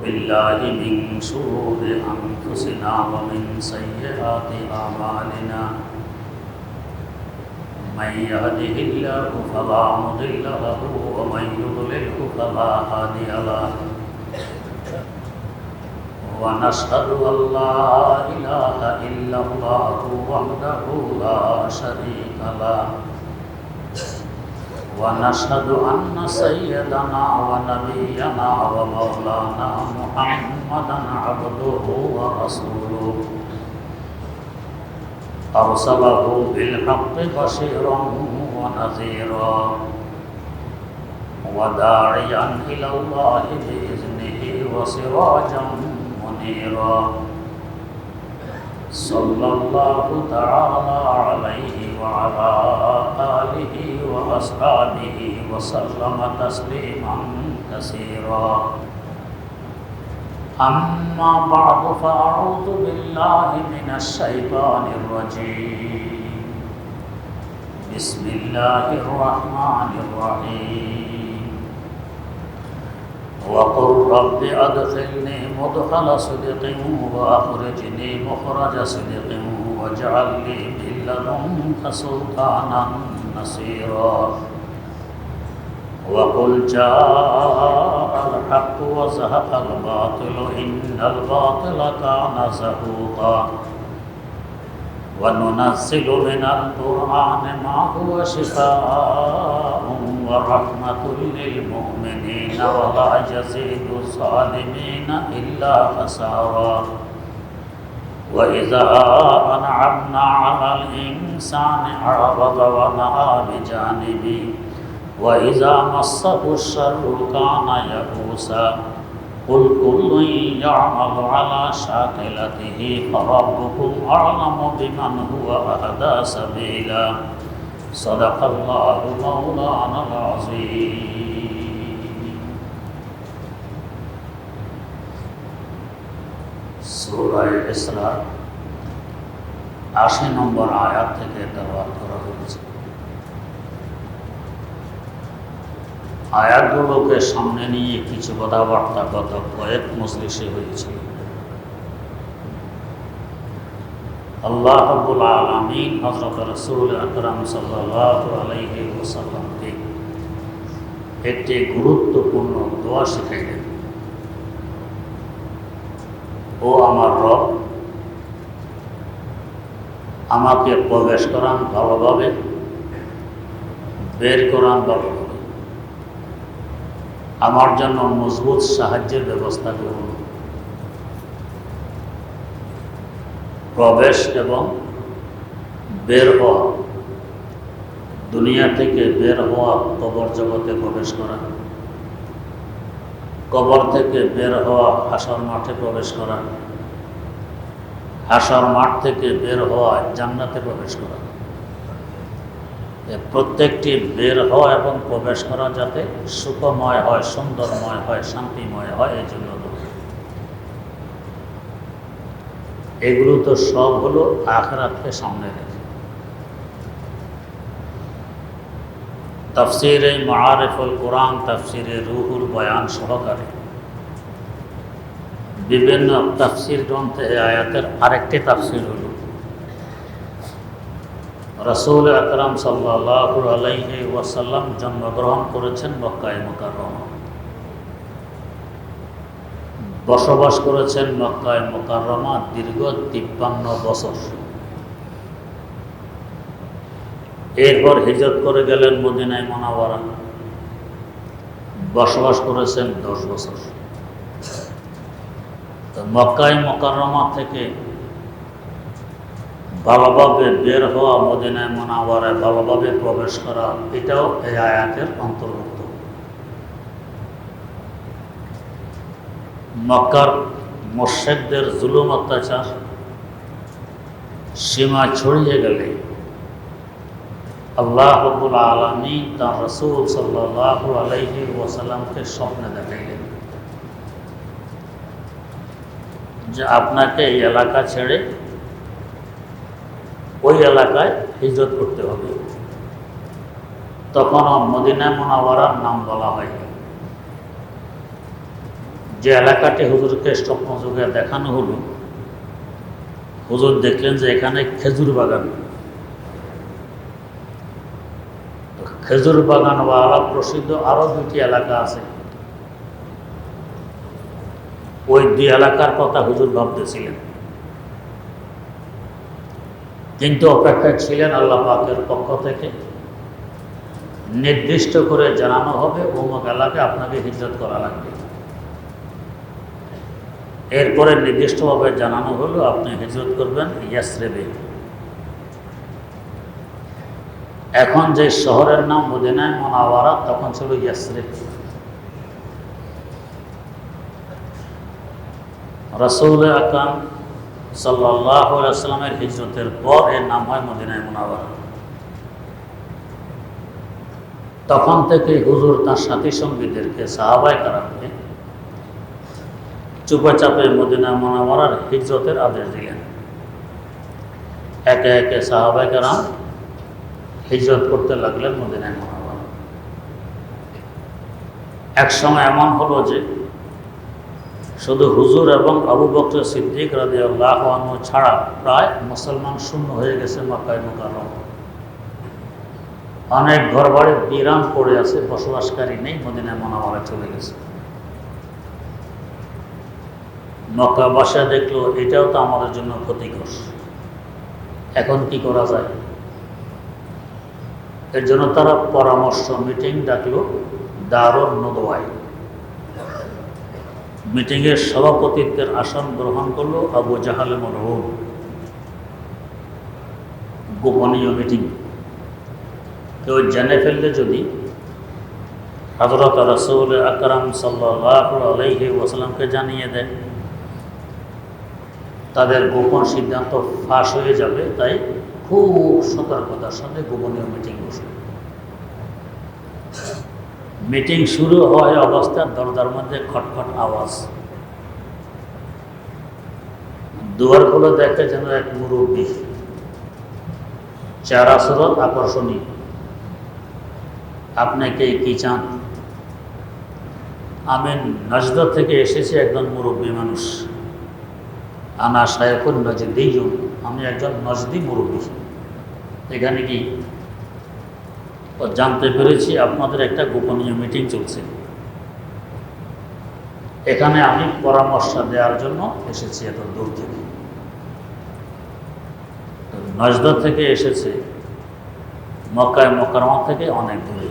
بالله من شرور أنفسنا ومن سيئات أعمالنا من يهده الله فلا مضل له ومن يضلله فلا هادي له ونشهد أن لا إله إلا الله وحده لا شريك له ونشهد أن سيدنا ونبينا ومولانا محمدا عبده ورسوله أرسله بالحق بشيرا ونذيرا وداعيا إلى الله بإذنه وسراجا منيرا صلى الله تعالى عليه وعلى آله وأصحابه وسلم تسليما كثيرا أما بعد فأعوذ بالله من الشيطان الرجيم بسم الله الرحمن الرحيم وقل رب أدخلني مدخل صدق وأخرجني مخرج صدق واجعل لي من لدنك سلطانا نصيرا وقل جاء الحق وزهق الباطل إن الباطل كان زهوقا وننزل من القرآن ما هو شفاء ورحمة للمؤمنين ولا يزيد الظالمين إلا خسارا وإذا أنعمنا على الإنسان أعرض ونأى بجانبه وإذا مسه الشر كان يئوسا قل كل يعمل على شاكلته فربكم أعلم بمن هو أهدى سبيلا صدق الله مولانا العظيم সূরা ইসরা ৮০ নম্বর আয়াত থেকে তেলাওয়াত করা হয়েছে। আয়াতগুলোকে সামনে নিয়ে কিছু কথাবার্তা গত কয়েক মজলিসে হয়েছিল। আল্লাহ রাব্বুল আলামিন হযরত রাসূল আকরাম সাল্লাল্লাহু আলাইহি ওয়াসাল্লামকে একটি গুরুত্বপূর্ণ দোয়া শিখাইলেন। ও আমার রব, আমাকে প্রবেশ করান ভালোভাবে, বের করান ভালোভাবে, আমার জন্য মজবুত সাহায্যের ব্যবস্থা করুন। প্রবেশ এবং বের হওয়া, দুনিয়া থেকে বের হওয়া, কবর জগতে প্রবেশ করা, কবর থেকে বের হওয়া, হাসর মাঠে প্রবেশ করা, হাসর মাঠ থেকে বের হওয়া, জান্নাতে প্রবেশ করা। প্রত্যেকটি বের হওয়া এবং প্রবেশ করা যাতে সুখময় হয়, সুন্দরময় হয়, শান্তিময় হয়, এই জন্য এগুলো তো সব হলো আখিরাতকে সামনে রেখে। তাফসীরে মাআরিফুল কোরআন, তাফসীরে রুহুল বয়ান সহকারে বিভিন্ন তাফসীর গ্রন্থে আয়াতের আরেকটি তাফসীর হলো রাসূল আকরাম সাল্লাল্লাহু আলাইহি ওয়াসাল্লাম জন্মগ্রহণ করেছেন মক্কায়ে মুকাররমা, বসবাস করেছেন মক্কায়ে মুকাররমা দীর্ঘ 53 বছর। এরপর হিজরত করে গেলেন মদিনায়ে মুনাওয়ারা, বসবাস করেছেন 10 বছর। তো মক্কায়ে মুকাররমা থেকে ভালোভাবে বের হওয়া, মদিনায়ে মুনাওয়ারায় ভালোভাবে প্রবেশ করা, এটাও এই আয়াতের অন্তর্ভুক্ত। মক্কার মুশরিকদের জুলুম অত্যাচার সীমা ছড়িয়ে গেলে আল্লাহ রাব্বুল আলামিন তার রাসূল সাল্লাল্লাহু আলাইহি ওয়াসাল্লামকে স্বপ্নে দেখাইলেন যে আপনাকে এই এলাকা ছেড়ে ওই এলাকায় হিজরত করতে হবে। তখন মদিনা মুনাওয়ারার নাম বলা হয়। যে এলাকাটি হুজুরকে স্বপ্নযোগে দেখানো হলো, হুজুর দেখলেন যে এখানে খেজুর বাগান, খেজুর বাগানওয়ালা প্রসিদ্ধ আরো 2টি এলাকা আছে। ওই 2 এলাকার কথা হুজুর ভাবতেছিলেন, কিন্তু অপেক্ষায় ছিলেন আল্লাহ পাকের পক্ষ থেকে নির্দিষ্ট করে জানানো হবে অমুক এলাকায় আপনাকে হিজরত করা লাগবে। এরপরে নির্দিষ্টভাবে জানানো হলো আপনি হিজরত করবেন ইয়াসরিবে। এখন যে শহরের নাম মদিনা মুনাওয়ারা, তখন ছিল ইয়াসরিব। রাসূল আকরাম সাল্লাল্লাহু আলাইহি ওয়াসাল্লামের হিজরতের পর এর নাম হয় মদিনা মুনাওয়ারা। তখন থেকে হুজুর তার সাথী সঙ্গীদেরকে, সাহাবায়ে কেরামকে চুপচাপে মদিনা মুনাওয়ারার হিজরতের আদেশ দিলেন। একে একে সাহাবায়ে কেরাম হিজরত করতে লাগলেন মদিনা মুনাওয়ারা। এক সময় এমন হলো যে শুধু হুজুর এবং আবু বকর সিদ্দিক রাদিয়াল্লাহু আনহু ছাড়া প্রায় মুসলমান শূন্য হয়ে গেছে মক্কায় মুকাররমা। অনেক ঘরবাড়ি বিরান পড়ে আছে, বসবাসকারী নেই, মদিনা মুনাওয়ারা চলে গেছে। মক্কাবাসী দেখলো এটাও তো আমাদের জন্য ক্ষতিকর, এখন কি করা যায়? এর জন্য তারা পরামর্শ মিটিং ডাকলো দারুন নদওয়ায়। মিটিংয়ের সভাপতিত্বের আসন গ্রহণ করলো আবু জাহাল মরহুম। গোপনীয় মিটিং, কেউ জেনে ফেললে যদি হযরত রাসূল আকরাম সাল্লাল্লাহু আলাইহি ওয়াসাল্লামকে জানিয়ে দেয়, তাদের গোপন সিদ্ধান্ত ফাঁস হয়ে যাবে। তাই খুব সতর্কতার সাথে গোপনীয় মিটিং বসে। মিটিং শুরু হওয়ার অবস্থায় দরজার মধ্যে খটখট আওয়াজ। দুয়ার খুলে দেখে যেন এক মুরব্বী, চেহারা সুরত আকর্ষণীয়। আপনি কি চান? আমি নজদ থেকে এসেছি, একজন মুরব্বী মানুষ। আনা শায়খুন নজদিয়্যুন, আমি একজন নজদি মুরব্বী। এখানে কি জানতে পেরেছি আপনাদের একটা গোপনীয় মিটিং চলছে, এখানে আমি পরামর্শ দেওয়ার জন্য এসেছি এত দূর থেকে। নজদ থেকে এসেছে, মক্কায় মুকাররমা থেকে অনেক দূরে।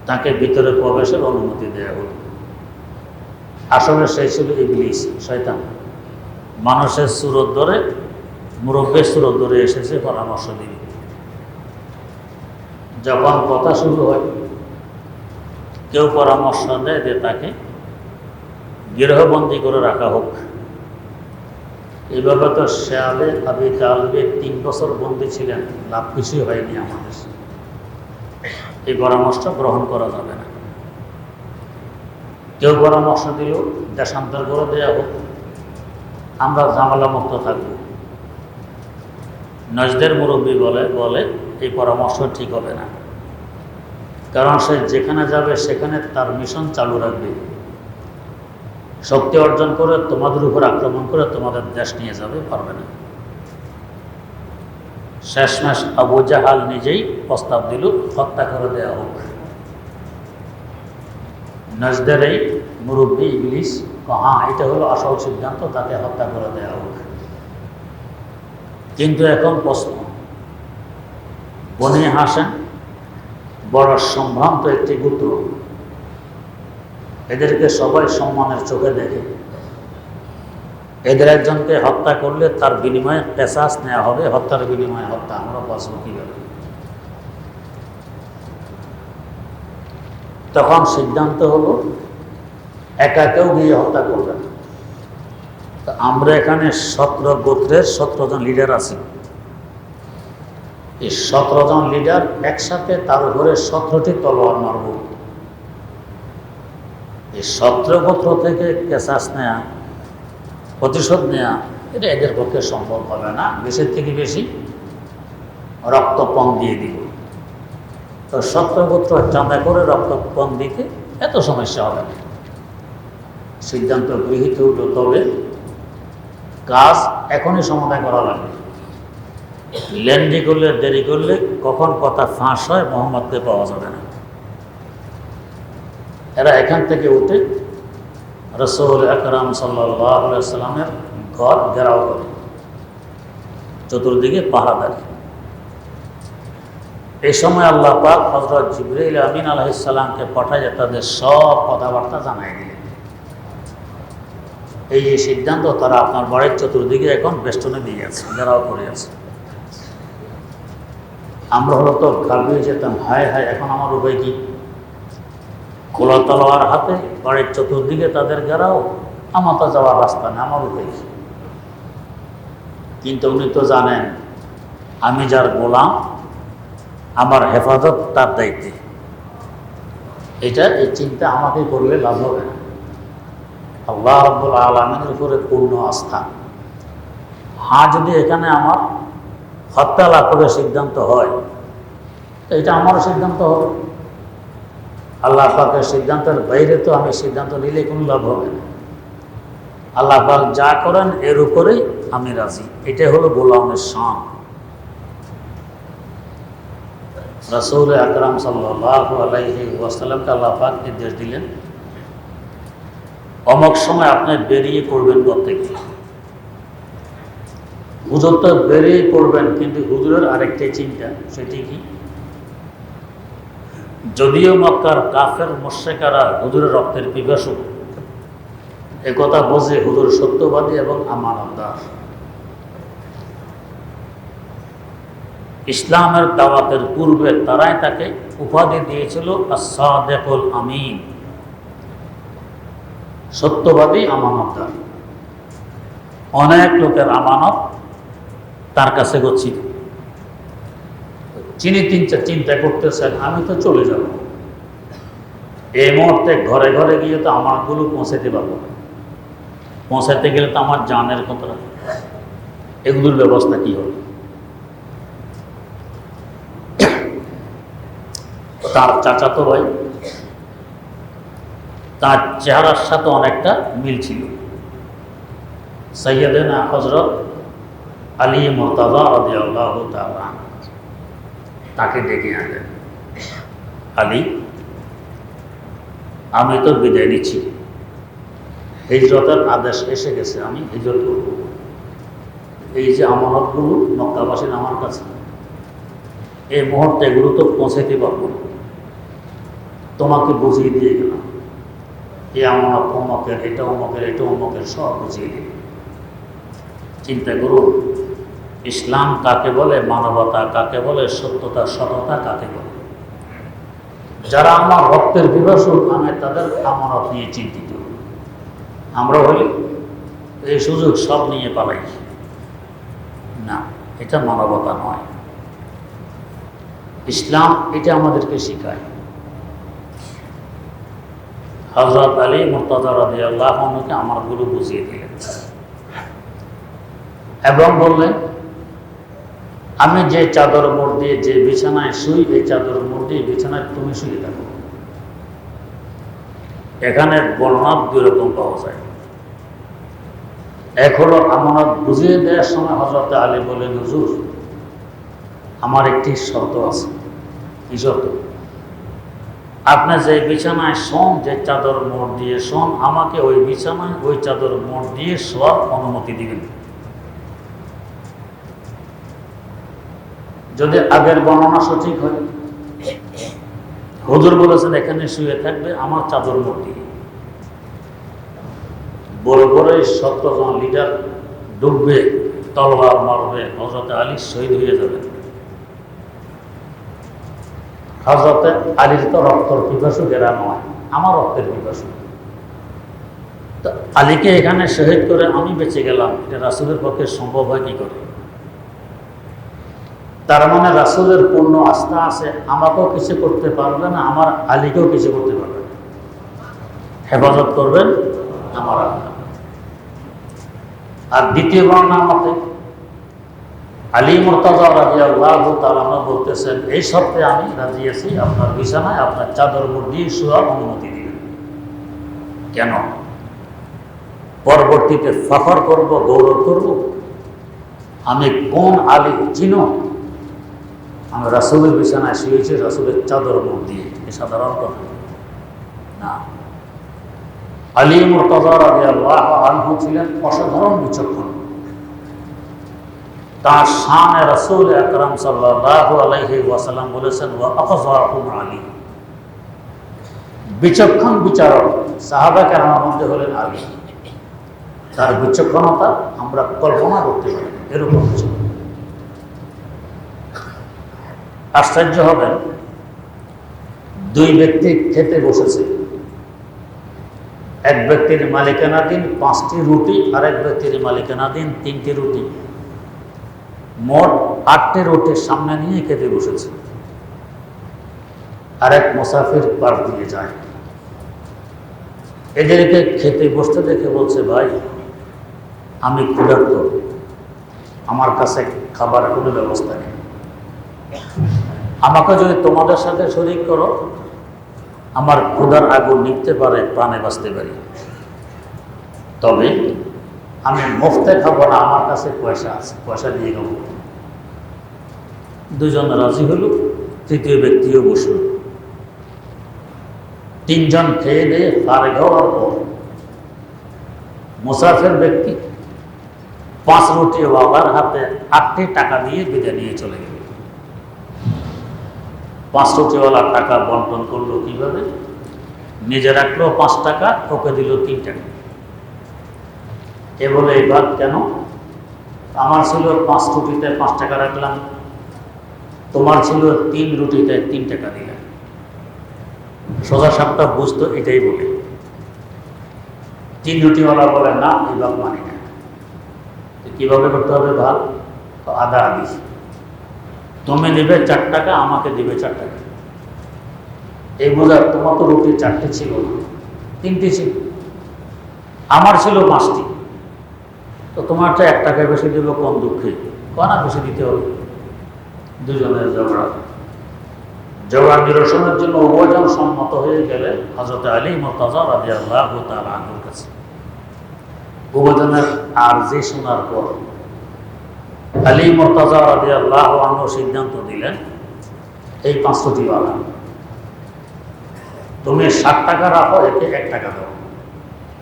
তাকে ভিতরে প্রবেশের অনুমতি দেওয়া হল। আসলে সে ছিল ইবলিস, শয়তান। মানুষের সুরত ধরে, মুরব্বীর সুরত ধরে এসেছে পরামর্শ দিবে। যখন কথা শুরু হয়, কেউ পরামর্শ দেয় যে তাকে গৃহবন্দী করে রাখা হোক। এইভাবে তো শেয়ালে আবি তালিবে 3 বছর বন্দী ছিলেন, লাভ কিছুই হয়নি আমাদের। এই পরামর্শ গ্রহণ করা যাবে না। কেউ পরামর্শ দিল দেশান্তর করে দেওয়া হোক, আমরা ঝামেলা মুক্ত থাকব। নজদের মুরব্বী বলে এই পরামর্শ ঠিক হবে না, কারণ সে যেখানে যাবে সেখানে তার মিশন চালু রাখবে, শক্তি অর্জন করে তোমাদের উপর আক্রমণ করে তোমাদের দেশ নিয়ে যাবে, পারবে না। শেষমেশ আবু জাহাল নিজেই প্রস্তাব দিল হত্যা করে দেওয়া হোক। নজদের এই মুরব্বী ইবলিস, হ্যাঁ এটা হলো আসল সিদ্ধান্ত, তাকে হত্যা করে দেওয়া হোক। কিন্তু এখন প্রশ্ন, বনি হাসেম বড় সম্ভ্রান্ত একটি গোত্র, এদেরকে সবাই সম্মানের চোখে দেখে। এদের একজনকে হত্যা করলে তার বিনিময়ে কিসাস নেওয়া হবে, হত্যার বিনিময়ে হত্যা। আমরা বাঁচব কীভাবে? তখন সিদ্ধান্ত হলো একা কেউ গিয়ে হত্যা করবে না। তো আমরা এখানে 17 গোত্রের 17 জন লিডার আছি। এই 17 জন লিডার একসাথে তার উপরে 17টি তলোয়ার মারব। এই 17 গোত্র থেকে কিসাস নেয়া, প্রতিশোধ নেয়া, এটা এদের পক্ষে সম্ভব হবে না। বেশির থেকে বেশি রক্তপণ দিয়ে দিব। তো 17 গোত্র চাঁদা করে রক্তপণ দিতে এত সমস্যা হবে না। সিদ্ধান্ত গৃহীত হলো, তবে কাজ এখনই সমাধান করা লাগবে। লেন্ডি করলে, দেরি করলে কখন কথা ফাঁস হয় মোহাম্মদকে পাওয়া যাবে না। এরা এখান থেকে উঠে রাসূল আকরাম সাল্লাল্লাহু আলাইহি সাল্লামের ঘর ঘেরাও করে, চতুর্দিকে পাহারাদারি। এই সময় আল্লাহ পাক হযরত জিবরাইল আমিন আলাইহিস সালামকে পাঠায় তাদের সব কথাবার্তা জানাই দিলেন। এই সিদ্ধান্ত, তারা আপনার বাড়ির চতুর্দিকে এখন বেষ্টনে দিয়ে আছে, ঘেরাও করে আছে। আমরা হলো তো ঘাবড়িয়ে যেতাম, হায় হায় এখন আমার উপায় কি? খোলা তলোয়ার হাতে বাড়ির চতুর্দিকে তাদের ঘেরাও, আমার তো যাওয়ার রাস্তা নেই, আমার উপায় কি? কিন্তু উনি তো জানেন আমি যার গোলাম, আমার হেফাজত তার দায়িত্বে। এই চিন্তা আমাকে করলে লাভ হবে না। আল্লাহ রাব্বুল আলামিনের উপরে পূর্ণ আস্থা। হ্যাঁ, যদি এখানে আমার হত্যা লাভ করে সিদ্ধান্ত হয়, এটা আমারও সিদ্ধান্ত হবে। আল্লাহ পাকের সিদ্ধান্তের বাইরে তো আমি সিদ্ধান্ত নিলে কোনো লাভ হবে না। আল্লাহ পাক যা করেন এর উপরেই আমি রাজি। এটাই হলো গোলামের শান। রাসূল আকরাম সাল্লাল্লাহু আলাইহি ওয়াসাল্লামকে আল্লাহ পাক নির্দেশ দিলেন, অমুক সময় আপনি বেরিয়ে পড়বেন ঘর থেকে। হুজুর তো বেরিয়ে পড়বেন, কিন্তু হুজুরের আরেকটাই চিন্তা, সেটি কি? যদিও মক্কার কাফের মুশরিকরা হুজুরের রক্তের পিপাসু, একথা বোঝে হুজুর সত্যবাদী এবং আমানতদার। ইসলামের দাওয়াতের পূর্বে তারাই তাকে উপাধি দিয়েছিল আস-সাদিকুল আমিন, সত্যবাদী আমানতদার। অনেক লোকের আমানত তার কাছে গচ্ছিত। যিনি চিন্তা করতেছেন আমি তো চলে যাব, এই মুহূর্তে ঘরে ঘরে গিয়ে তো আমানতগুলো পৌঁছাতে পারবো না, পৌঁছাতে গেলে তো আমার জানের কথা, এগুলোর ব্যবস্থা কি হবে? তার চাচাতো ভাই, তার চেহারার সাথে অনেকটা মিল ছিল। সাইয়্যিদানা হযরত আলী মুরতাযা রাদিয়াল্লাহু তাআলা আনহু তাকে ডেকে আনলেন। আলী, আমি তো বিদায় নিচ্ছি, হিজরতের আদেশ এসে গেছে, আমি হিজরত করব। এই যে আমানতগুলো মক্কাবাসীর আমার কাছে, এই মুহূর্তে এগুলো তো পৌঁছাইতে পারবো না, তোমাকে বুঝিয়ে দিয়ে গেলাম। এই আমানত অমকের, এটা অমকের, এটা অমকের, সব বুঝিয়ে দিই। চিন্তা করুন, ইসলাম কাকে বলে, মানবতা কাকে বলে, সত্যতা সততা কাকে বলে। যারা আমার রক্তের পিপাসু, আমি তাদের আমানত নিয়ে চিন্তিত। আমরা হলে এই সুযোগ সব নিয়ে পালাই না, এটা মানবতা নয়। ইসলাম এটা আমাদেরকে শিখায়। হযরত আলী মুরতাযা রাদিয়াল্লাহু আনহুকে আমানতগুলো বুঝিয়ে দিলেন এবং বললেন, আমি যে চাদর মোড় দিয়ে যে বিছানায় শুই, এই চাদর মোড় দিয়ে বিছানায় তুমি শুয়ে থাকো। এখানে বর্ণনা দুই রকম পাওয়া যায়। এক হলো আমানত বুঝিয়ে দেওয়ার সময় হযরত আলী বলেন, হুজুর আমার একটি শর্ত আছে। কি শর্ত? আপনি যে বিছানায় শোন, যে চাদর মোড় দিয়ে শোন, আমাকে ওই বিছানায় ওই চাদর মোড় দিয়ে শোয়ার অনুমতি দিবেন। যদি আগের বর্ণনা সঠিক হয়, হুজুর বলেছেন এখানে শুয়ে থাকবে আমার চাদর মোড় দিয়ে। বড় বড় 17 জন লিডার ডুববে, তলোয়ার মারবে, হযরত আলী শহীদ হয়ে যাবে। হযরত আলীর তো রক্তের পিপাসু এরা নয়, আমার রক্তের পিপাসু। তো আলীকে এখানে শহীদ করে আমি বেঁচে গেলাম, এটা রাসূলের পক্ষে সম্ভব হয় কি করে? তার মানে রাসূলের পূর্ণ আস্থা আছে, আমাকেও কিছু করতে পারবে না, আমার আলীকেও কিছু করতে পারবে না, হেফাজত করবেন আমার আল্লাহ। আর দ্বিতীয় বর্ণনা মতে আলী মুরতাযা রাদিয়াল্লাহু তাআলা বলতেছেন, এই শর্তে আমি রাজি আছি, আপনার বিছানায় আপনার চাদর মোড় দিয়ে শোয়ার অনুমতি দিবেন। কেন? পরবর্তীতে ফখর করব, গৌরব করব আমি কোন আলী চিনো, আমি রাসূলের বিছানায় শুয়েছি রাসূলের চাদর মুখ দিয়ে। এ সাধারণ কথা না। আলী মুর্তজা রাদিয়াল্লাহু আনহু ছিলেন অসাধারণ বিচক্ষণ। তার শানে রাসূল আকরাম সাল্লাল্লাহু আলাইহি ওয়াসাল্লাম বলেছেন, ওয়া আফযাহুম আলী, বিচক্ষণ বিচারক সাহাবা কেরামের মধ্যে হলেন আলী। তার বিচক্ষণতা আমরা কল্পনা করতে পারি, এরকম কিছু। আশ্চর্য হবেন, দুই ব্যক্তি খেতে বসেছে, এক ব্যক্তির মালিকানাধীন 5টি রুটি, আর এক ব্যক্তির মালিকানাধীন 3টি রুটি, মোট 8টি রুটির সামনে নিয়ে খেতে বসেছে। আরেক মুসাফির পাশ দিয়ে যায়, এদেরকে খেতে বসতে দেখে বলছে, ভাই আমি ক্ষুধার্ত, আমার কাছে খাবার কোনো ব্যবস্থা নেই, আমাকে যদি তোমাদের সাথে শরীক করো আমার ক্ষুধার আগুন নিভতে পারে, প্রাণে বাঁচতে পারি, তবে আমি মুফতে খাবো না, আমার কাছে পয়সা আছে, পয়সা দিয়ে খাবো। দুজন রাজি হলো, তৃতীয় ব্যক্তিও বসল। 3 জন খেয়ে দিয়ে ফারেক হওয়ার পর মুসাফির ব্যক্তি 5 রুটি ওয়ালার হাতে 8টি টাকা দিয়ে বিদায় নিয়ে চলে গেল। 5 রুটিওয়ালার টাকা বন্টন করলো কিভাবে? নিজে রাখলো 5 টাকা, ওকে দিল 3 টাকা। এ বলে এই ভাগ কেন? আমার ছিল 5 রুটিতে 5 টাকা রাখলাম, তোমার ছিল 3 রুটিতে 3 টাকা দিলাম। সোজা সাপটা বুঝতো এটাই বলে। 3 রুটিওয়ালা বলে, না এই ভাগ মানি না। কিভাবে করতে হবে ভাগ? আধা আধি, তুমি দিবে 4 টাকা, আমাকে দিবে 4 টাকা। এই বোঝা, তোমার তো রুটি 4টি ছিল না, 3টি ছিল, আমার ছিল 5টি, তো তোমারটা 1 টাকা বেশি দেবো কোন দুঃখে? কনা বেশি দিতে হবে। দুজনের ঝগড়া। ঝগড়া নিরসনের জন্য উভয়জন সম্মত হয়ে গেলে হযরত আলী মুর্তজা রাদিয়াল্লাহু তাআলা আনহুর কাছে। উভয়জনের আরজি শোনার পর আলী মুর্তজা রাদিয়াল্লাহু আনহু সিদ্ধান্ত দিলেন, এই 5 রুটিওয়ালা তুমি 60 টাকা রাখো, একে 1 টাকা দাও,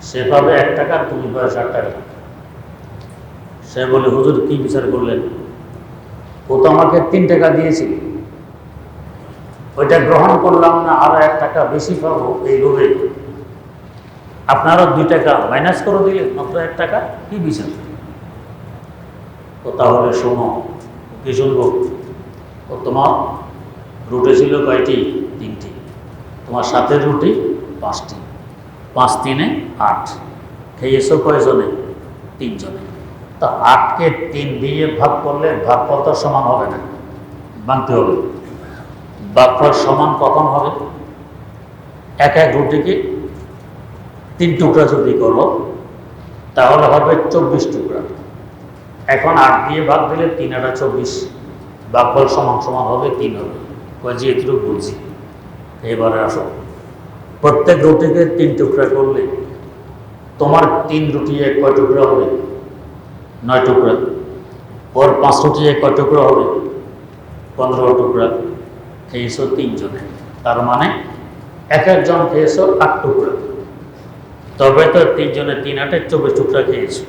সে পাবে 1 টাকা, তুমি পাবে 60 টাকা। সে বলে, হুজুর কি বিচার করলেন? ও তো আমাকে 3 টাকা দিয়েছিল, ওইটা গ্রহণ করলাম না, আরো 1 টাকা বেশি পাবো এই লোভে আপনারা 2 টাকা মাইনাস করে দিলেন, মাত্র 1 টাকা, কি বিচার? তো তাহলে শোনো। কি শুনবো? ও তোমার রুটি ছিল কয়টি? 3টি। তোমার সাথে রুটি 5টি, 5 3 8। খেয়েছো কয়জনে? 3 জনে। তো 8কে 3 দিয়ে ভাগ করলে ভাগফল তো সমান হবে না, ভাঙতে হবে। ভাগফল সমান কখন হবে? এক রুটিকে 3 টুকরা যদি করো তাহলে হবে 24 টুকরা। এখন 8 দিয়ে ভাগ দিলে 3 8 24, ভাগফল সমান সমান হবে 3 হবে। যে এটুকু বলছি। এবারে আসো, প্রত্যেক রুটিকে 3 টুকরা করলে তোমার 3 রুটি কয় টুকরা হবে? 9 টুকরা। ওর 5 রুটি কয় টুকরা হবে? 15 টুকরা। খেয়েছো 3 জনে, তার মানে এক একজন খেয়েছো 8 টুকরা। তবে তো 3 জনে 3 8 24 টুকরা খেয়েছো।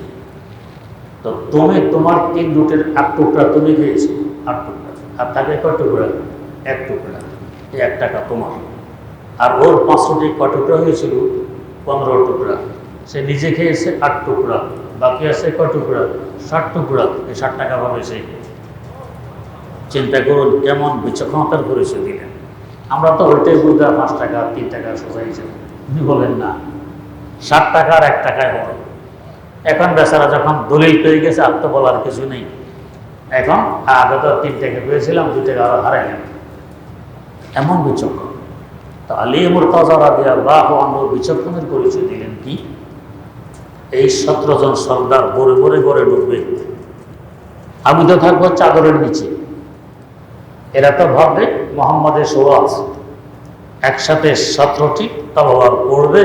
তো তুমি তোমার 3 রুটির 8 টুকরা তুমি খেয়েছো, 8 টুকরা। আর তাকে কয় টুকরা? 1 টুকরা। এই 1 টাকা তোমার। আর ওর 5 রুটি কয় টুকরা হয়েছিল? 15 টুকরা। সে নিজে খেয়েছে 8 টুকরা, বাকি আছে কয় টুকরা? 60 টুকরা। এই 60 টাকা পাবে সে। চিন্তা করুন কেমন বিচক্ষণতার পরিচয় দিলেন। আমরা তো ওইটাই বুঝতে 5 টাকা 3 টাকা সোজা হিসেবে, আপনি বলেন না 60 টাকা আর 1 টাকায় হবে। এখন বেচারা যখন দলিল পেয়ে গেছে, আর তো বলার কিছু নেই। এখন আগে তো 3 টাকা পেয়েছিলাম, 2 টাকা আরো হারাইলাম। এমন বিচক্ষণ। তো আলী মুর্তজা রাদিয়াল্লাহু আনহু বিচক্ষণের পরিচয় দিলেন কি? এই 17 জন সর্দার বরে বরে গড়ে ঢুকবে, আমি তো থাকবো চাদরের নিচে। এরা তো ভাববে মোহাম্মদের শোয়া আছে, একসাথে 17টি তলোয়ার পড়বে,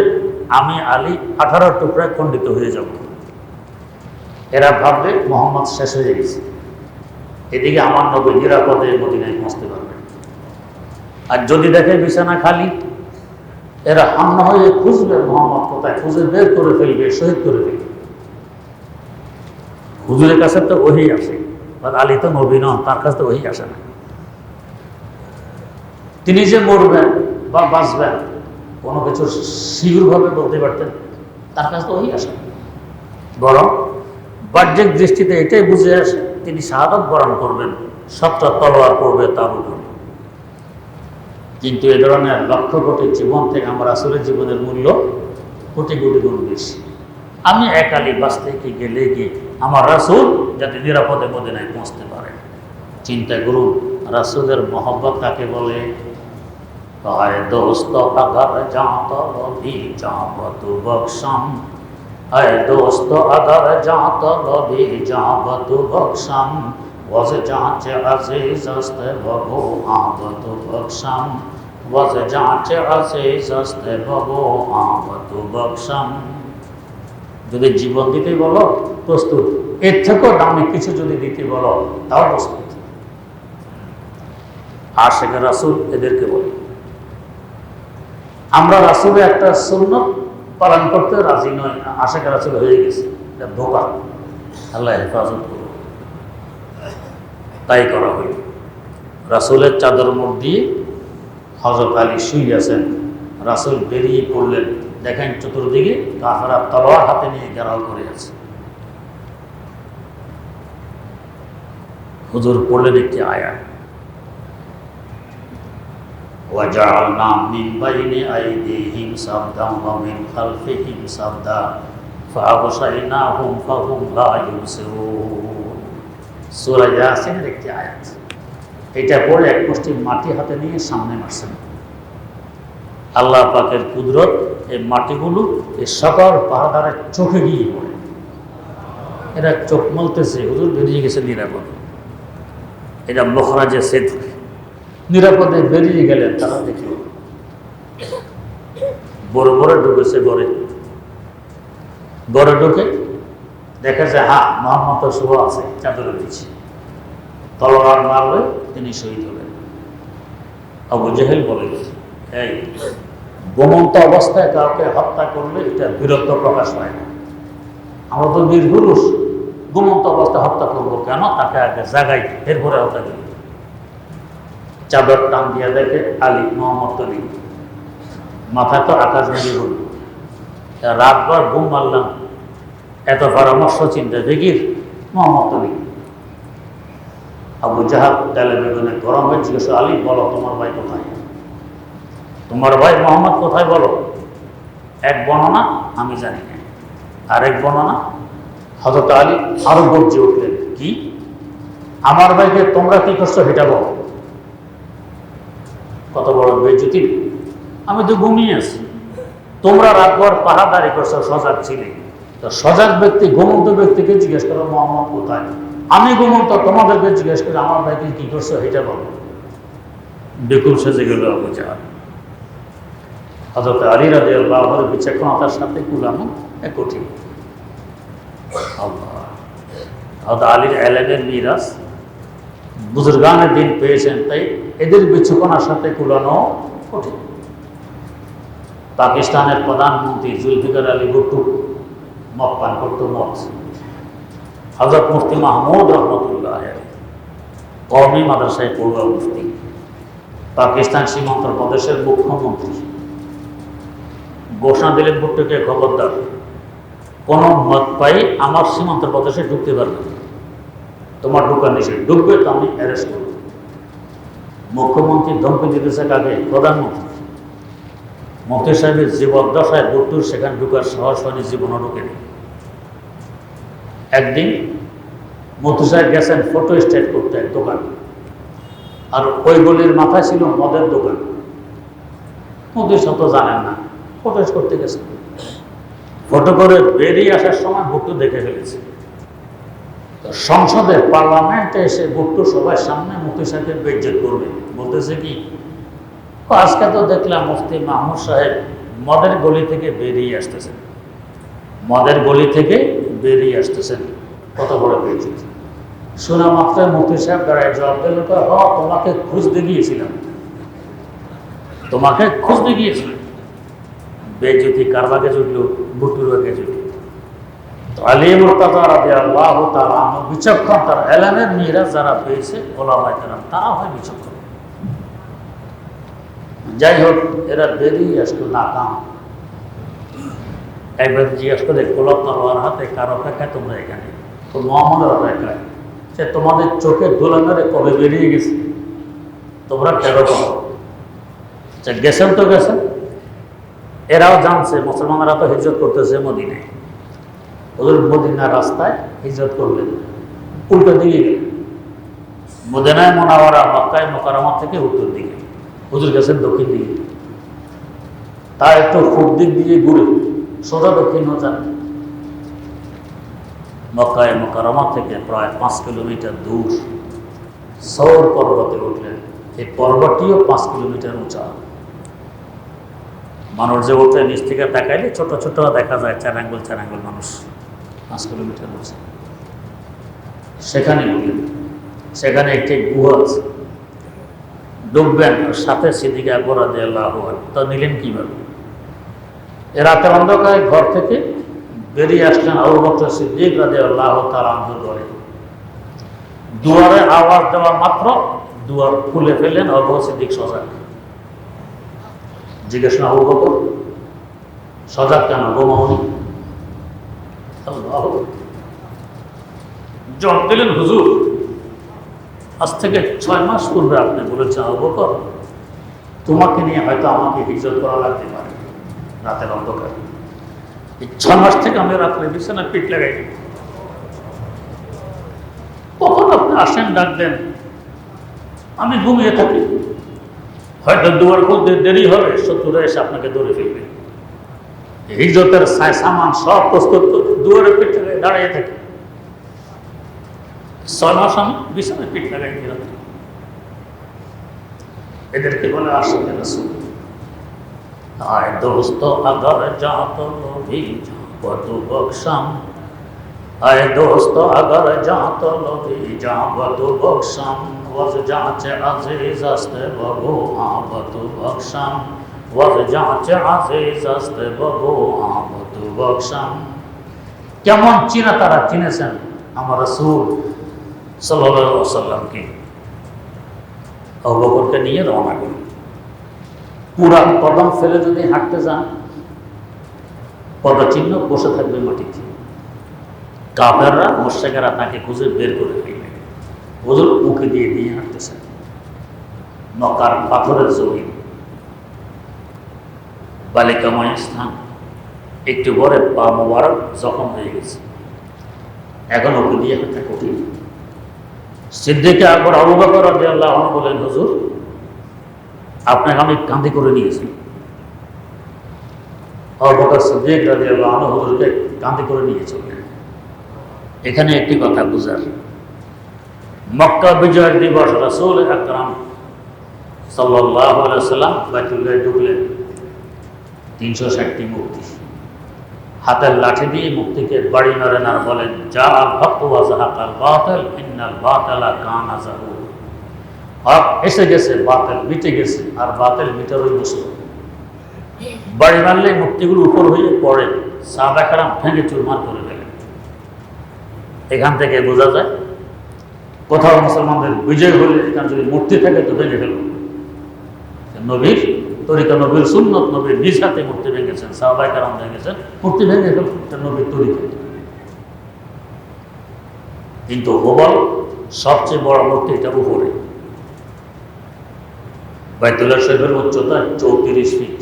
আমি আলী 18 টুকরায় খণ্ডিত হয়ে যাব। এরা ভাববে মোহাম্মদ শেষ হয়ে গেছে, এদিকে আমার নবী নিরাপদে মদিনায় পৌঁছতে পারবে। আর যদি দেখে বিছানা খালি, এরা হামলা হয়ে খুঁজবে মোহাম্মদ কোথায়, খুঁজে বের করে ফেলবে, শহীদ করে ফেলবে। হুজুরের কাছে তো ওহি আসে, আলী তো নবী নন, তার কাছে তো ওহি আসে না। তিনি যে মরবেন বা বাঁচবেন কোনো কিছু শিগুরভাবে বলতে পারতেন, তার কাছে তো ওহি আসে না। বরং বাহ্যিক দৃষ্টিতে এটাই বুঝে আসে তিনি শাহাদাত বরণ করবেন, 7টা তলোয়ার পড়বে তার উপর। কিন্তু এ ধরনের লক্ষ কোটি জীবন থেকে আমার রাসূলের জীবনের মূল্য কোটি কোটি গুণ বেশি। আমি একালি বাঁচতে কি গেলে গিয়ে আমার রাসূল যাতে নিরাপদে মদিনায় পৌঁছতে পারে। চিন্তা করুন রাসূলের মহব্বত কাকে বলে। আয় দোস্ত আগার জাত লভি জাবত বখশম, আয় দোস্ত আগার জাত লভি জাবত বখশম, ওয়াজ জাঁচে আজিজ আস্তে ববো আবত বখশম, ওয়াজ জাঁচে আজিজ আস্তে ববো আবত বখশম। যদি জীবন দিতে বলো প্রস্তুত, এর থেকেও দামি কিছু যদি দিতে বলো তাও প্রস্তুত। আশিকে রাসূল এদেরকে বলে। আমরা রাসূলের একটা সুন্নাত পালন করতে রাজি নয়, আশিকে রাসূল হয়ে গেছে, এটা ধোঁকা। আল্লাহ হেফাজত করুন। তাই করা হইল। রাসূলের চাদর মুখ দিয়ে হযরত আলী শুয়ে আছেন, রাসূল বেরিয়ে পড়লেন, দেখেন চতুর্দিকে কাফেররা তলোয়ার হাতে নিয়ে ঘেরাও করে আছে। হুজুর পড়লেন একটি আয়াত, وَجَعَلْنَا مِنْ بَيْنِ أَيْدِيهِمْ سَدًّا وَمِنْ خَلْفِهِمْ سَدًّا فَأَغْشَيْنَاهُمْ فَهُمْ لَا يُبْصِرُونَ। সূরা ইয়াসিনের একটি আয়াত। এটা পড়ে এক মুষ্টি মাটি হাতে নিয়ে সামনে মারছেন। আল্লাহ পাকের কুদরত, এই মাটিগুলো এই সকল পাহাড়ের চোখে গিয়ে পড়ে। এরা চোখ মলতেছে, হুজুর বেরিয়ে গেছে নিরাপদে। এটা মখরাজে সিদক, নিরাপদে বেরিয়ে গেলেন। তারা দেখল বড় বড় ঢুকেছে ঘরে। ঘরে ঢুকে দেখা যায় হ্যাঁ মোহাম্মদ শুভ আছে চাদরে দিচ্ছে, তলোয়ার মারলে তিনি শহীদ হলেন। আবু জেহেল বলে, এই ঘুমন্ত অবস্থায় কাউকে হত্যা করলে এটা বীরত্ব প্রকাশ পায় না। আমরা তো বীর পুরুষ, ঘুমন্ত অবস্থায় হত্যা করবো কেন? তাকে আগে জাগাই, এরপরে হত্যা করি। চাদর টান দিয়ে দেখে আলী, মোহাম্মদ তলি, মাথায় তো আকাশ ভেঙে হল। রাতবার ঘুম মারলাম, এত পরামর্শ চিন্তা দেখির মোহাম্মদ তলি। আবু জাহাল তেলে বেগুনে গরম হয়ে জিজ্ঞেস, আলী বলো তোমার ভাই কোথায়? তোমার ভাই মোহাম্মদ কোথায় বলো? এক বর্ণনা আমি জানি না, আরেক বর্ণনা হযরত আলী আরো গর্জে উঠলেন, কি আমার ভাইকে তোমরা কি করছো সেটা বলো। কত বড় বেইজ্জতি! আমি তো ঘুমিয়ে আছি, তোমরা রাতভর পাহারাদারি করছো, সজাগ ছিলে। তো সজাগ ব্যক্তি ঘুমন্ত ব্যক্তিকে জিজ্ঞেস করো মোহাম্মদ কোথায়। আমি ঘুমন্ত, তোমাদেরকে জিজ্ঞেস করে আমার ভাইকে কি করছো সেটা বলো। বেকুল সেজে গেল আবু জাহাল। হযরত আলী রাদিয়াল্লাহু আনহু বিচক্ষণতার সাথে কুলানো এক কঠিন। আল্লাহ, হযরত আলীর এলেমের মিরাস বুজুর্গানের দিন পেয়েছেন, তাই এদের বিচক্ষণতার সাথে কুলানো কঠিন। পাকিস্তানের প্রধানমন্ত্রী জুলফিকার আলী ভুট্টো মদ পান করতো, মদ। হযরত মুফতি মাহমুদ রহমতুল্লাহ আলাইহি কওমি মাদ্রাসায় পড়ুয়া মুফতি, পাকিস্তান সীমান্ত প্রদেশের মুখ্যমন্ত্রী ঘোষণা দিলেন ভুট্টোকে, খবরদার কোন মদ পাই আমার সীমান্ত প্রদেশে ঢুকতে পারবে না, তোমার ঢুকার নিষেধ, ঢুকবে তো আমি অ্যারেস্ট করব। মুখ্যমন্ত্রী ধমকি দিতেছে কাকে? প্রধানমন্ত্রী। মুফতি সাহেবের জীবদ্দশায় ভুট্টোর সেখানে ঢুকার সাহস হয়নি, জীবনও ঢুকেনি। একদিন মুফতি সাহেব গেছেন ফটো স্টেট করতে এক দোকান, আর ওই গলির মাথায় ছিল মদের দোকান। মুফতি সাহেব তো জানেন না, ফটো করতে গেছেন। ফটো করে বেরিয়ে আসার সময় ভুট্টো দেখে ফেলেছে। তো সংসদে পার্লামেন্টে এসে ভুট্টো সবার সামনে মুফতি সাহেবকে বেইজ্জত করবে, বলতেছে কি, আজকে তো দেখলাম মুফতি মাহমুদ সাহেব মদের গলি থেকে বেরিয়ে আসতেছেন, মদের গলি থেকে বেরিয়ে আসতেছেন, কত বড় বেইজ্জতি। শোনা মাত্র মুফতি সাহেব দাঁড়ায় জবাব দিল, তোমাকে খুঁজতে গিয়েছিলাম, তোমাকে খুঁজতে গিয়েছিলাম। বেইজ্জতি কার ভাগে জুটলো? ভুট্টুর ভাগে জুটলো। তো আলী মুর্তাজা রাদিয়াল্লাহু তাআলা আনহু বিচক্ষণ, তার ইলমের মিরাজ যারা পেয়েছে ওলামায়ে কেরাম, তারা হয় বিচক্ষণ। যাই হোক, এরা বেরিয়ে আসলো নাকাম। একবার জিজ্ঞাসা করে, গোলাপ তলোয়ার হাতে কার অপেক্ষায় তোমরা এখানে? তো মোহাম্মদের অপেক্ষায়। সে তোমাদের চোখে ধুলা মেরে কবে বেরিয়ে গেছে, তোমরা টেরো করো। গেছেন তো গেছেন, এরাও জানছে মুসলমানরা তো হিজরত করতেছে মদিনায়। ওদের মদিনার রাস্তায় হিজরত করলেন, উল্টো দিকে গেলেন। মদিনায় মুনাওয়ারা মক্কায় মুকাররমা থেকে উত্তর দিকে, হুজুর গেছেন দক্ষিণ দিকে। তার একটু পূর্ব দিক দিয়ে ঘুরে সোজা দক্ষিণও যান। মক্কায় মুকাররমা থেকে প্রায় 5 কিলোমিটার দূর সৌর পর্বতে উঠলেন। এই পর্বতটিও 5 কিলোমিটার উঁচা। মানুষ যে ওঠে নিচ থেকে তাকাইলে ছোট ছোট দেখা যায়, 4 আঙ্গুল মানুষ, 5 কিলোমিটার উঁচা। সেখানে উঠলেন। সেখানে একটি গুহা আছে, ডুববেন। সাথে সিদ্দিক আকবর রাদিয়াল্লাহু আনহু। তো নিলেন কীভাবে? এ রাতের অন্ধকারে ঘর থেকে বেরিয়ে আসলেন আবু বকর সিদ্দিক রাদিয়াল্লাহু তাআলা আনহুর ঘরে। দুয়ারে আওয়াজ দেওয়া মাত্র দুয়ার খুলে ফেললেন আবু বকর সিদ্দিক সজাগ। জিজ্ঞেস না, আবু বকর সজাগ কেন? ঘুমাওনি? জবাব দিলেন, হুজুর আজ থেকে 6 মাস পূর্বে আপনি বলেছেন, আবু বকর তোমাকে নিয়ে হয়তো আমাকে হিজরত করা লাগতে পারে রাতের অন্ধকার। এই 6 মাস থেকে আমি রাত্রে বিছানায় পিঠ লাগাই। কখন আপনি আসেন, ডাক দেন, আমি ঘুমিয়ে থাকি। হয়তো দুয়ার খুলতে দেরি হবে, শত্রুরা এসে আপনাকে ধরে ফেলবে। হিজরতের সামান সব প্রস্তুত করে দুয়ারে পিঠ লাগাই দাঁড়িয়ে থাকে। 6 মাস আমি বিছানায় পিঠ লাগাই রাত্রে। এদেরকে বলে আশিক রাসূল। आए दोस्तों अगर जा तो लो भी जा तू बख्शम, आए दोस्तों अगर जा तो लो भी जा तू बख्शम, वज जाचे अजीज अस्ते बबू आब तू बख्शम, वज जाचे अजीज अस्ते बबू आब तू बख्शम। কেমন চিনা তারা চিনেছেন আমার রাসূল সাল্লাল্লাহু আলাইহি ওয়াসাল্লামকে। আবু বকরকে নিয়ে রওনা করলেন। পুরা কদম ফেলে যদি হাঁটতে যান, পদচিহ্ন বসে থাকবে মাটিতে। কাফেররা মুশরিকরা তাকে খুঁজে বের করে ফেলবে। হুজুর মুখে দিয়ে দিয়ে হাঁটতেছেন। মক্কার পাথরের জমিন, বালিকাময় স্থান, একটু পরে পা মোবারক জখম হয়ে গেছে, এখন ওকে দিয়ে হাঁটা কঠিন। সিদ্দিক আকবর আবু বকর রাদিয়াল্লাহু আনহু বলেন, হুজুর আপনাকে আমি কাঁধে করে নিয়েছি। আবু বকর সিদ্দিক রাদিয়াল্লাহু আনহু হুজুরকে কাঁধে করে নিয়ে চললেন। এখানে একটি কথা বুঝার, মক্কা বিজয়ের দিবস রাসূল আকরাম সাল্লাল্লাহু আলাইহি ওয়াসাল্লাম বাইতুল্লাহে ঢুকলেন। 360টি মূর্তি, হাতের লাঠি দিয়ে মূর্তিকে বাড়ি মারেন আর বলেন, যা আল হক ওয়া যাহাকাল বাতিল ইন্নাল বাতিলা কানা যাহুক। হক এসে গেছে, বাতিল মিটে গেছে, আর বাতিল মিটারই বসল। বাড়ি মারলে মূর্তিগুলো উপর হয়ে পড়ে, সাহাবা কেরাম ভেঙে চুরমার করে ফেলেন। এখান থেকে বোঝা যায় কোথাও মুসলমানদের বিজয় হলে এখানে যদি মূর্তি থাকে তো ভেঙে ফেলব। নবীর তরিকা, নবীর সুন্নত, নবীর নিজ হাতে মূর্তি ভেঙেছেন, সাহাবা কেরাম ভেঙেছেন, মূর্তি ভেঙে ফেলব, নবীর তরিকা। কিন্তু হুবল সবচেয়ে বড় মূর্তি এটা উপরে। বাইতুল্লাহ শরীফের উচ্চতা 34 ফিট,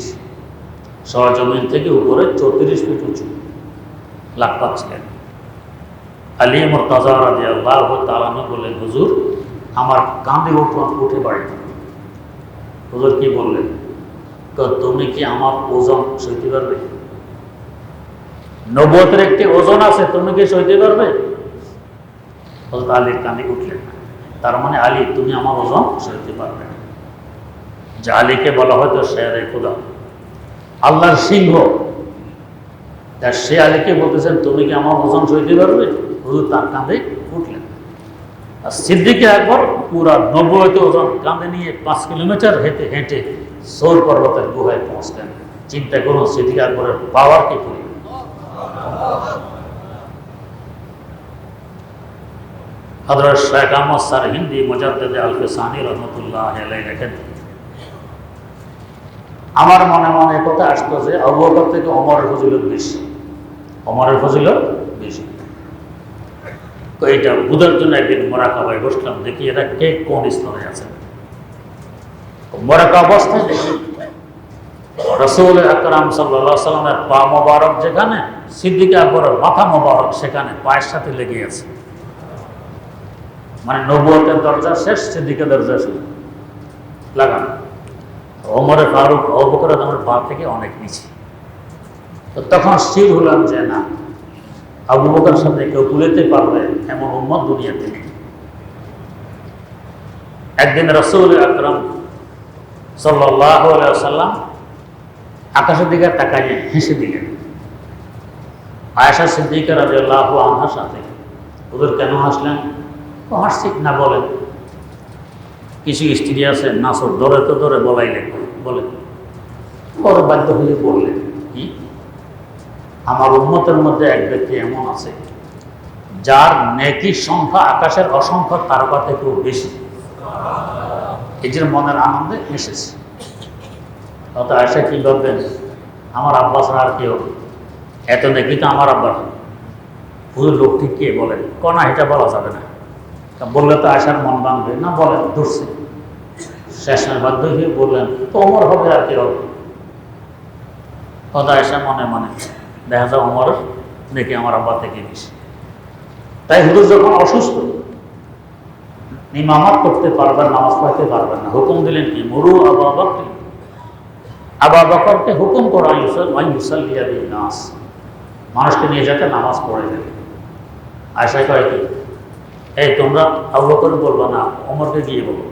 সরজমিন থেকে উপরে 34 ফিট উঁচু। লাখ ছিলেন। আলী মুর্তাজা রাদিয়াল্লাহু তাআলা আনহু বললেন, হুজুর আমার কাঁধে উঠে বাড়ি। হুজুর কি বললেন? তুমি কি আমার ওজন সইতে পারবে? নবুয়তের একটি ওজন আছে, তুমি কি সইতে পারবে? হযরত আলীর কাঁধে উঠলেন। তার মানে আলী তুমি আমার ওজন সইতে পারবে না। যে আলীকে বলা হয়তো শেরে খোদা, আল্লাহর সিংহ, তার সে আলীকে বলতেছেন তুমি কি আমার ওজন সইতে পারবে? হুজুর তার কাঁধে উঠলেন। আর সিদ্দিক আকবর পুরা 90 ওজন কাঁধে নিয়ে 5 কিলোমিটার হেঁটে হেঁটে সৌর পর্বতের গুহায় পৌঁছলেন। চিন্তা করুন সিদ্দিক আকবরের পাওয়ার কি করি। হযরত শেখ আহমদ সারহিন্দি মুজাদ্দিদ আল-ফিসানি রহমাতুল্লাহ আলাইহি লেখেন, আমার মনে মনে কথা আসতো যে আবু বকর থেকে ওমরের ফজিলত বেশি, ওমরের ফজিলত বেশি। তো এইটা বুঝার জন্য একদিন মোরাকাবায় বসলাম, দেখি এরা কে কোন স্তরে আছেন। মোরাকা অবস্থায় দেখি রাসূল আকরাম সাল্লাল্লাহু আলাইহি সাল্লামের পা মোবারক যেখানে, সিদ্দিক আকবরের মাথা মোবারক সেখানে পায়ের সাথে লেগে আছে। মানে নবুয়তের দরজা শেষ, সিদ্দিকের দরজা শেষ লাগানো। ওমরে ফারুক আবু বকর আমার পা থেকে অনেক নিচে। তো তখন স্থির হলাম যে না, আবু বকর সাথে কেউ তুলেতে পারবে এমন উম্মত দুনিয়াতে নেই। একদিন রাসূল আকরাম সাল্লাল্লাহু আলাইহি ওয়াসাল্লাম আকাশের দিকে তাকাইয়ে হেসে দিলেন। আয়েশা সিদ্দিকা রাদিয়াল্লাহু আনহার সাথে, হুজুর কেন হাসলেন? তো হাসছি না বলেন। কিছু স্ত্রী আছে নাসর ধরে তো ধরে বলাইলেন, বলেন বড় বাধ্য হয়ে বললেন কি, আমার উম্মতের মধ্যে এক ব্যক্তি এমন আছে যার নেকির সংখ্যা আকাশের অসংখ্য তারকা থেকেও বেশি। এই যে মনের আনন্দে হেসেছে। অত আয়েশা কি ভাববেন, আমার আব্বা ছাড়া আর কেউ এত নেকি তো আমার আব্বার। হুজুর লোকটি কে বলেন? কনা এটা বলা যাবে না, বললে তো আয়েশার মন ভাঙবে না, বলেন ধরছে। শেষমেশ বাধ্য হয়ে বললেন তো ওমর হবে আর কি হবে। অত আয়েশা মনে মনে দেখা যায় ওমর নাকি আমার আব্বা থেকে বেশি। তাই হুজুর যখন অসুস্থ, ইমামত করতে পারবেন, নামাজ পড়তে পারবেন না, হুকুম দিলেন কি, মুরু আবু বকর, আবু বকরকে হুকুম করা ইউসাল্লিয়া বিন নাস, মানুষকে নিয়ে যেতে নামাজ পড়ে দেবে। আয়েশা কয় কি, এই তোমরা আবু বকর বলবো না, ওমরকে গিয়ে বলবো।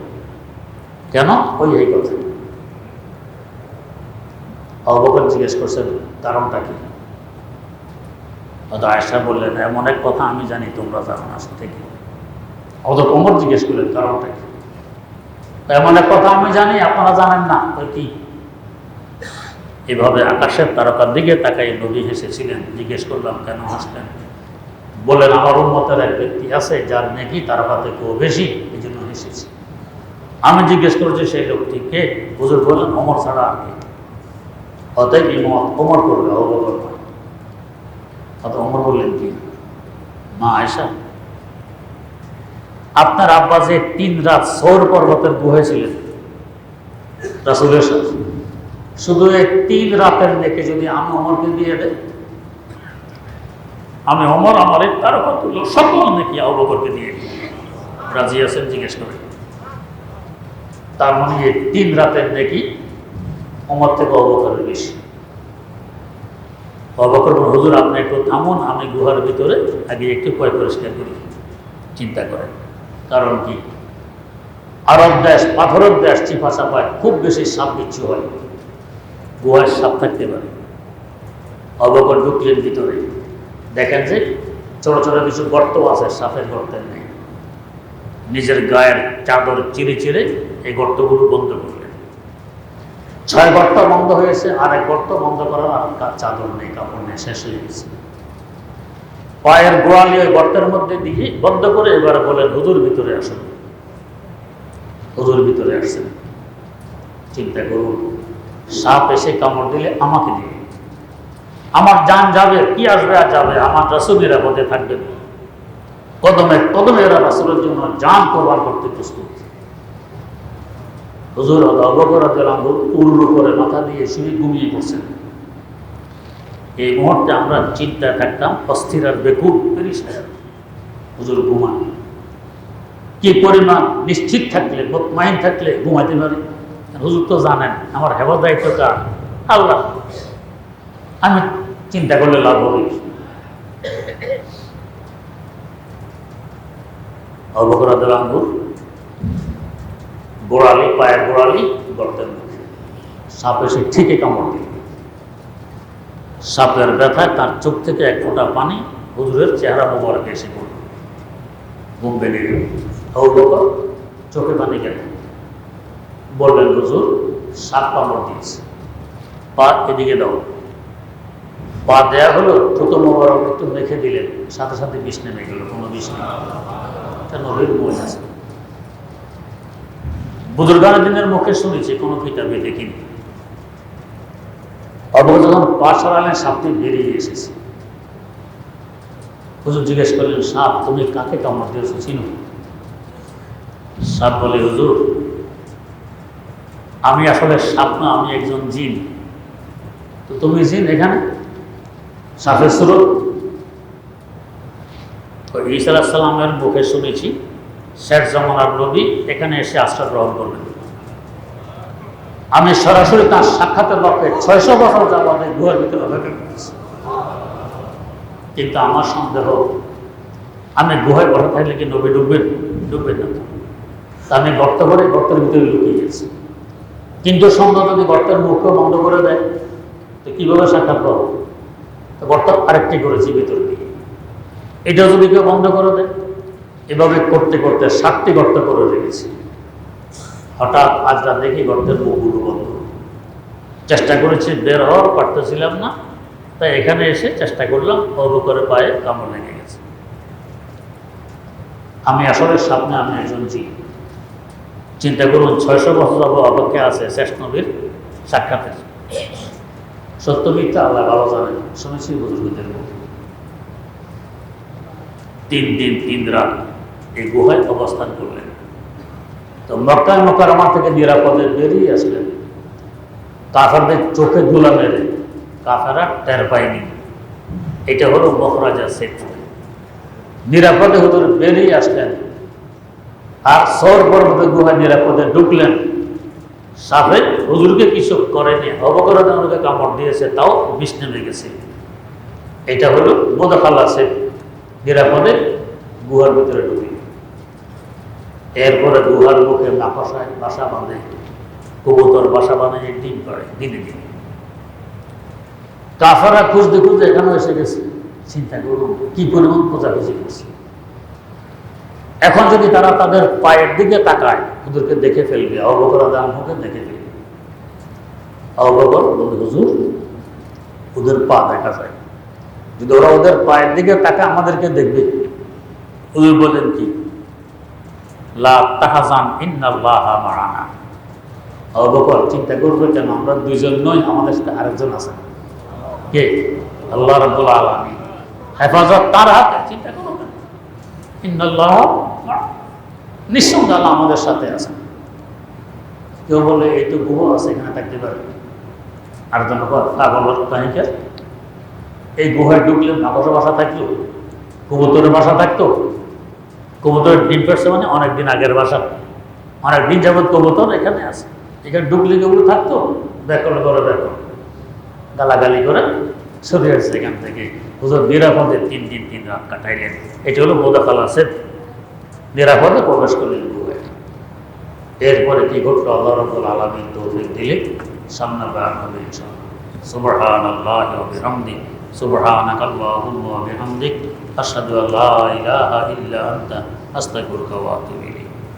কেন? ওই এই কথা। আবু বকর জিজ্ঞেস করছেন কারণটা কি? আয়েশা বললেন এমন এক কথা আমি জানি তোমরা জানো না থেকে। অথচ ওমর জিজ্ঞেস করলেন কারণটা কি? এমন এক কথা আমি জানি আপনারা জানেন না। কি? এভাবে আকাশের তারকার দিকে তাকাই নবী হেসেছিলেন। জিজ্ঞেস করলাম কেন হাসলেন? বললেন আমার উম্মতের এক ব্যক্তি আছে যার নেকি তারকা থেকেও বেশি, এই জন্য হেসেছি। আমি জিজ্ঞেস করছি সেই লোকটি কে? হুজুর বললেন ওমর ছাড়া আর কে। অতএব ইমামত ওমর করবে, আবু বকর নয়। অতএব ওমর বললেন কি, মা আয়েশা আপনার আব্বা যে 3 রাত সৌর পর্বতের গুহায় ছিলেন রাসূলের সাথে, শুধু এই 3 রাতের নেকি যদি আমি ওমরকে দিয়ে দেই, আমি ওমর আমার এই তারকা তুল্য সকল নেকি আবু বকরকে দিয়ে দিই। রাজি আছেন? জিজ্ঞেস করেন। তার মানে এই 3 রাতের নেকি ওমর থেকে আবু বকরের বেশি। আবু বকর বলেন হুজুর আপনি একটু থামুন, আমি গুহার ভিতরে আগে একটু পয় পরিষ্কার করি। চিন্তা করেন কারণ কি, আরব দেশ, পাথরের দেশ, চিপা চাপায় খুব বেশি সাপ বিচ্ছু হয়, গুহায় সাপ থাকতে পারে। আবু বকর ঢুকলেন ভিতরে, দেখেন যে ছোট ছোট কিছু গর্ত আছে, সাপের গর্তের নেই। নিজের গায়ের চাদর চিরে চিরে এই গর্তগুলো বন্ধ করলেন। 6 গর্ত বন্ধ হয়েছে, আর এক গর্ত বন্ধ করার আর চাদর নেই, কাপড় নেই, শেষ হয়ে গেছে। পায়ের গোড়ালি ওই গর্তের মধ্যে দিয়ে বন্ধ করে এবার বলেন হুজুর ভিতরে আসেন। হুজুর ভিতরে আসছেন। চিন্তা করুন, সাপ এসে কামড় দিলে আমাকে দিবে, আমার জান যাবে, কি আসবে আর যাবে, আমার রাসূল নিরাপদে থাকবেন। কদমে কদমে এরা রাসূলের জন্য জান কোরবান করতে প্রস্তুত। হুজুর আবু বকর রাদিয়াল্লাহু আনহু উল্লু করে মাথা দিয়ে শুয়ে ঘুমিয়ে পড়ছেন। এই মুহূর্তে আমরা চিন্তায় থাকতাম, অস্থির আর বেকুব পেরেশান। হুজুর ঘুমান, কি পরিমাণ নিশ্চিত থাকলে, মুতমাইন থাকলে ঘুমাইতে পারি। হুজুর তো জানেন আমার হেফাজত দায়িত্ব কার? আল্লাহ। আমি চিন্তা করলে লাভ হবে। আবু বকর রাদিয়াল্লাহু আনহু গোড়ালি, পায়ের গোড়ালি গর্তের মধ্যে, সাপ এসে ঠিকই কামড় দিল। সাপের ব্যথায় তার চোখ থেকে এক ফোঁটা পানি হুজুরের চেহারা মোবারকে এসে পড়ল। ঘুম বেরিয়ে গেল। আবু বকর চোখে পানি গেল, বললেন, হুজুর সাপ কামড় দিয়েছে, পা এদিকে দাও। পা দেয়া হলো, থুতো মোবারক একটু মেখে দিলেন, সাথে সাথে বিষ নেমে গেল। কোনো বিষ নেই, এটা নবীর মহিলা আছে। বুজুর্গানের দিনের মুখে শুনেছি, কোনো কিতাবে দেখিনি। অবশ্য যখন পা সরালেন সাপটি বেরিয়ে এসেছে। হুজুর জিজ্ঞেস করলেন, সাপ তুমি কাকে কামড় দিয়েছো চিনো? সাপ বলে, হুজুর আমি আসলে সাপ না, আমি একজন জিন। তো তুমি জিন এখানে? সাপের সুরত ঈসা আলাইহিস সালামের মুখে শুনেছি শেষ জামানার নবী এখানে এসে আশ্রয় গ্রহণ করবেন। আমি সরাসরি তার সাক্ষাতের লক্ষ্যে 600 বছর যাবত গুহার ভিতরে অপেক্ষা করতেছি। কিন্তু আমার সন্দেহ, আমি গুহায় বসে থাকলে কি নবী ডুববেন? ডুববেন না। আমি গর্ত করে গর্তের ভিতরে লুকিয়ে গেছি। কিন্তু সন্দেহ, যদি গর্তের মুখও বন্ধ করে দেয় তো কীভাবে সাক্ষাৎ পাবো? তো গর্ত আরেকটি করেছি ভিতর দিকে, এটা যদি কেউ বন্ধ করে দেয়, এভাবে করতে করতে 7টি গর্ত করে রেখেছি। হঠাৎ আজ রাত দেখি গর্তের মুখগুলো বন্ধ। চেষ্টা করেছি, বের হওয়ার পারতেছিলাম না, তাই এখানে এসে চেষ্টা করলাম, অবু করে পায়ে কামড় লেগে গেছে। আমি আসলে সামনে, আমি একজন জিন। চিন্তা করুন, 600 বছর যাবো অপেক্ষা আছে শেষ নবীর সাক্ষাতের। সত্য মিথ্যা আল্লাহ ভালো জানেন, শুনেছি বুজুর্গদের মুখে। 3 দিন 3 রাত এই গুহায় অবস্থান করলেন। তো মক্কা মুকাররমা থেকে নিরাপদে বেরিয়ে আসলেন। কাফেরদের চোখে ধুলা মেরে কাফেররা টের পায়নি। এটা হলো মখরাজা সেফ। নিরাপদে হুজুর বেরিয়ে আসলেন আর সর পর্বতের গুহায় নিরাপদে ঢুকলেন। সাপে হুজুরকে কিছু করেনি, অবকরণে ওনাকে কামড় দিয়েছে, তাও বিষ নেমে গেছে। এটা হলো মোদাখালা সেফ, নিরাপদে গুহার ভিতরে ঢুকে। এরপরে গুহার মুখে মাকড়সায় বাসা বাঁধে, কবুতর বাসা বাঁধে, ডিম পাড়ে দিনে দিনে। কাফেররা খুঁজতে খুঁজতে এখানে এসে গেছে। চিন্তা করুন কি পরিমাণ খোঁজাখুঁজি করছে। এখন যদি তারা তাদের পায়ের দিকে তাকায়, ওদেরকে দেখে ফেলবে। আবু বকর রাদিয়াল্লাহু আনহুকে দেখে ফেলবে। আবু বকর বলে, হুজুর ওদের পা দেখা যায়, যদি ওরা ওদের পায়ের দিকে তাকায় আমাদেরকে দেখবে। হুজুর বলেন কি, লা তাহজান ইন্নাল্লাহা মা'ানা। আবু বকর চিন্তা করবে কেন, আমরা 2 জন নই, আমাদের সাথে আরেকজন আছে। কে? আল্লাহ রাব্বুল আলামিন। হেফাজত তার হাতে। চিন্তা করুন, ইন্নাল্লাহা মা'ানা, নিঃসন্দেহে আল্লাহ আমাদের সাথে আছে। কেউ বলে এই তো গুহা আছে, এখানে থাকতে পারে। আর জন পাগল কাহিনীকে, এই গুহায় ঢুকলে মাকড়সার বাসা থাকতো, কবুতরের বাসা থাকতো। কবুতরের ডিম পেড়ছে মানে অনেকদিন আগের বাসা, অনেকদিন যাবৎ কবুতর এখানে আছে। এখানে ঢুকলে কেউ থাকতো, দেখল করে দেখো গালাগালি করে সরিয়ে আসছে এখান থেকে। হুজুর নিরাপদে 3 দিন 3 রাত কাটাইলেন। এটি হলো মোদাখালা সেফ, নিরাপদে প্রবেশ করলেন গুহায়। এরপরে কি ঘটলো আল্লাহ রাব্বুল আলামিন তৌফিক দিলে সামনে বয়ান হবে ইনশাআল্লাহ। সুবহানাল্লাহি ওয়া বিহামদিহি, সুবহানাকাল্লাহুম্মা ওয়া বিহামদিক, আশহাদু আল্লা ইলাহা ইল্লা আনতা, আস্তাগফিরুকা ওয়া আতুবু ইলাইক।